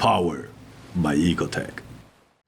Powered by Ecotech.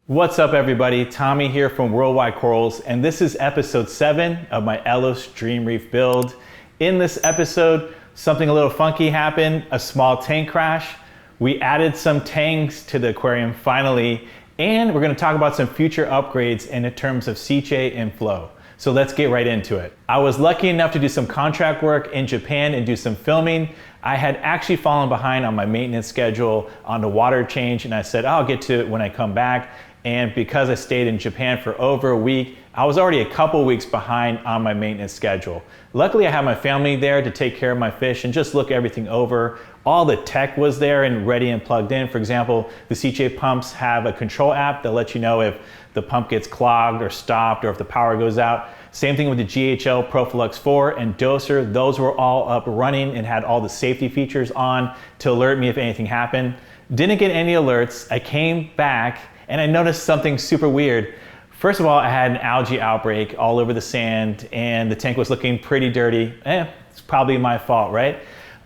What's up everybody, Tommy here from Worldwide Corals, and this is episode 7 of my Elos Dream Reef build. In this episode, something a little funky happened, a small tank crash. We added some tangs to the aquarium finally, and we're gonna talk about some future upgrades in terms of Sicce and flow. So let's get right into it. I was lucky enough to do some contract work in Japan and do some filming. I had actually fallen behind on my maintenance schedule on the water change, and I said, I'll get to it when I come back. And because I stayed in Japan for over a week, I was already a couple weeks behind on my maintenance schedule. Luckily, I had my family there to take care of my fish and just look everything over. All the tech was there and ready and plugged in. For example, the Sicce pumps have a control app that lets you know if the pump gets clogged or stopped or if the power goes out. Same thing with the GHL Profilux 4 and Doser. Those were all up running and had all the safety features on to alert me if anything happened. Didn't get any alerts. I came back and I noticed something super weird. First of all, I had an algae outbreak all over the sand and the tank was looking pretty dirty. It's probably my fault, right?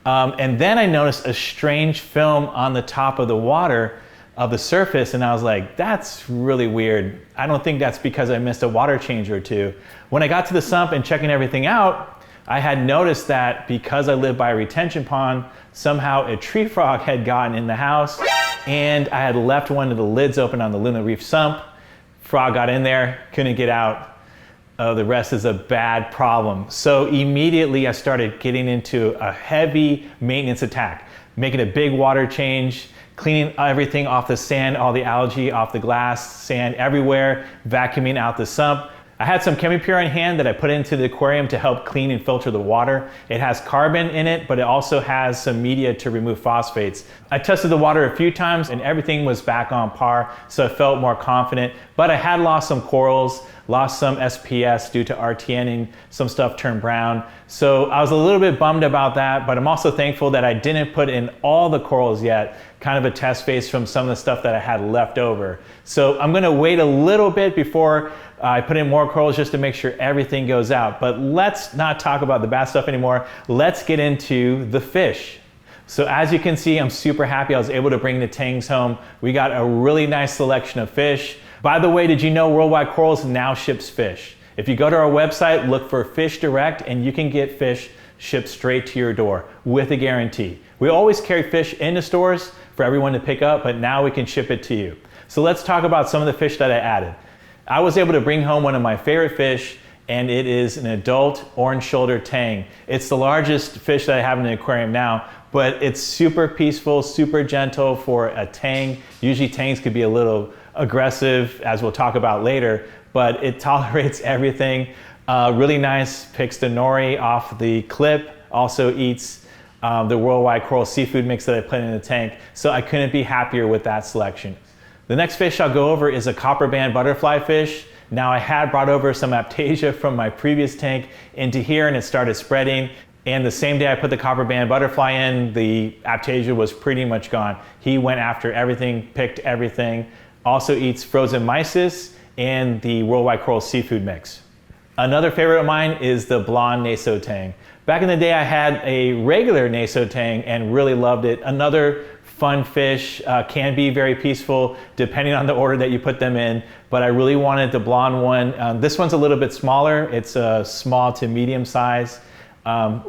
And then I noticed a strange film on the top of the water of the surface, and I was like, that's really weird. I don't think that's because I missed a water change or two. When I got to the sump and checking everything out, I had noticed that because I live by a retention pond, somehow a tree frog had gotten in the house, and I had left one of the lids open on the Luna Reef sump. Frog got in there, couldn't get out. The rest is a bad problem. So immediately I started getting into a heavy maintenance attack, making a big water change, cleaning everything off the sand, all the algae off the glass, sand everywhere, vacuuming out the sump. I had some ChemiPure on hand that I put into the aquarium to help clean and filter the water. It has carbon in it, but it also has some media to remove phosphates. I tested the water a few times and everything was back on par, so I felt more confident. But I had lost some corals, lost some SPS due to RTNing, some stuff turned brown. So I was a little bit bummed about that, but I'm also thankful that I didn't put in all the corals yet, kind of a test phase from some of the stuff that I had left over. So I'm gonna wait a little bit before I put in more corals just to make sure everything goes out. But let's not talk about the bad stuff anymore. Let's get into the fish. So as you can see, I'm super happy I was able to bring the tangs home. We got a really nice selection of fish. By the way, did you know Worldwide Corals now ships fish? If you go to our website, look for Fish Direct, and you can get fish shipped straight to your door with a guarantee. We always carry fish into stores for everyone to pick up, but now we can ship it to you. So let's talk about some of the fish that I added. I was able to bring home one of my favorite fish, and it is an adult orange shoulder tang. It's the largest fish that I have in the aquarium now, but it's super peaceful, super gentle for a tang. Usually tangs could be a little aggressive, as we'll talk about later, but it tolerates everything. Really nice, picks the nori off the clip, also eats the Worldwide Coral seafood mix that I put in the tank, so I couldn't be happier with that selection. The next fish I'll go over is a copper band butterfly fish. Now I had brought over some Aptasia from my previous tank into here and it started spreading. And the same day I put the copper band butterfly in, the Aptasia was pretty much gone. He went after everything, picked everything. Also eats frozen mysis and the Worldwide Coral seafood mix. Another favorite of mine is the blonde Naso tang. Back in the day I had a regular Naso tang and really loved it. Another fun fish, can be very peaceful depending on the order that you put them in, but I really wanted the blonde one. This one's a little bit smaller. It's a small to medium size.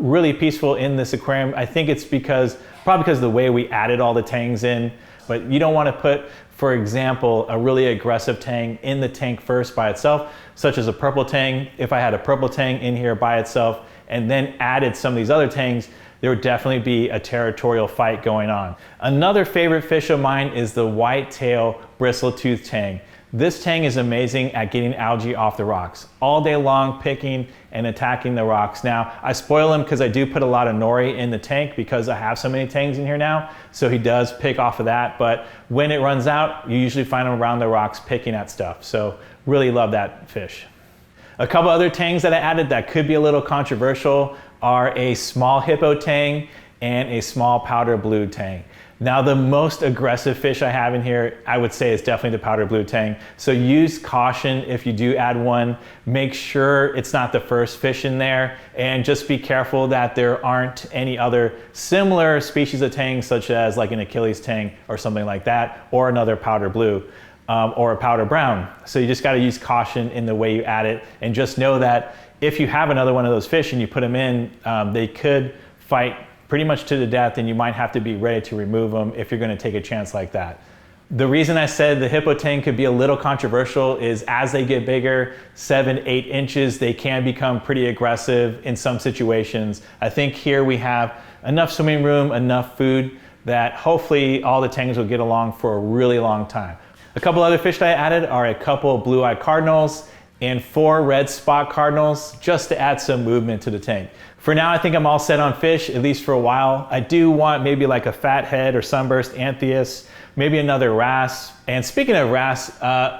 Really peaceful in this aquarium. I think it's probably because of the way we added all the tangs in, but you don't want to put, for example, a really aggressive tang in the tank first by itself, such as a purple tang. If I had a purple tang in here by itself and then added some of these other tangs, there would definitely be a territorial fight going on. Another favorite fish of mine is the white-tail bristle-tooth tang. This tang is amazing at getting algae off the rocks. All day long picking and attacking the rocks. Now, I spoil him because I do put a lot of nori in the tank because I have so many tangs in here now, so he does pick off of that, but when it runs out, you usually find him around the rocks picking at stuff, so really love that fish. A couple other tangs that I added that could be a little controversial are a small Hippo tang and a small powder blue tang. Now, the most aggressive fish I have in here, I would say, is definitely the powder blue tang. So use caution if you do add one. Make sure it's not the first fish in there, and just be careful that there aren't any other similar species of tang, such as like an Achilles tang or something like that, or another powder blue or a powder brown. So you just got to use caution in the way you add it, and just know that if you have another one of those fish and you put them in, they could fight pretty much to the death, and you might have to be ready to remove them if you're going to take a chance like that. The reason I said the Hippo tang could be a little controversial is as they get bigger, 7, 8 inches, they can become pretty aggressive in some situations. I think here we have enough swimming room, enough food that hopefully all the tangs will get along for a really long time. A couple other fish that I added are a couple blue-eyed cardinals and 4 red spot cardinals, just to add some movement to the tank. For now, I think I'm all set on fish, at least for a while. I do want maybe like a fathead or sunburst anthias, maybe another wrasse. And speaking of wrasse,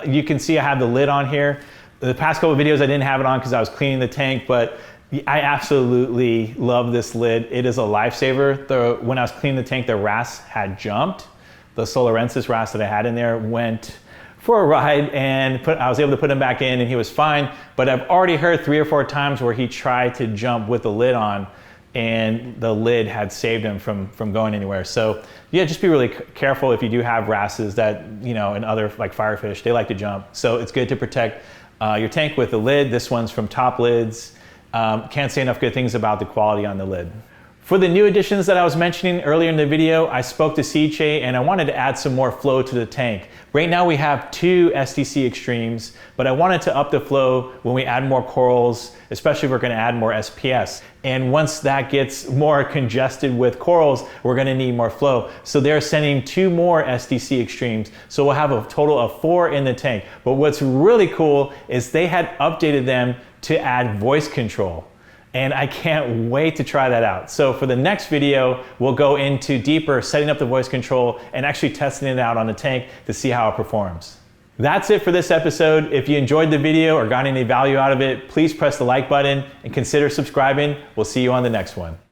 you can see I have the lid on here. The past couple of videos I didn't have it on because I was cleaning the tank, but I absolutely love this lid. It is a lifesaver. When I was cleaning the tank, the wrasse had jumped. The Solarensis wrasse that I had in there went for a ride, and I was able to put him back in and he was fine. But I've already heard 3 or 4 times where he tried to jump with the lid on and the lid had saved him from going anywhere. So yeah, just be really careful if you do have wrasses that, you know, and other like firefish, they like to jump. So it's good to protect your tank with the lid. This one's from Top Lids. Can't say enough good things about the quality on the lid. For the new additions that I was mentioning earlier in the video, I spoke to Sicce and I wanted to add some more flow to the tank. Right now we have 2 STC extremes, but I wanted to up the flow when we add more corals, especially if we're going to add more SPS. And once that gets more congested with corals, we're going to need more flow. So they're sending 2 more STC extremes. So we'll have a total of 4 in the tank. But what's really cool is they had updated them to add voice control. And I can't wait to try that out. So for the next video, we'll go into deeper setting up the voice control and actually testing it out on the tank to see how it performs. That's it for this episode. If you enjoyed the video or got any value out of it, please press the like button and consider subscribing. We'll see you on the next one.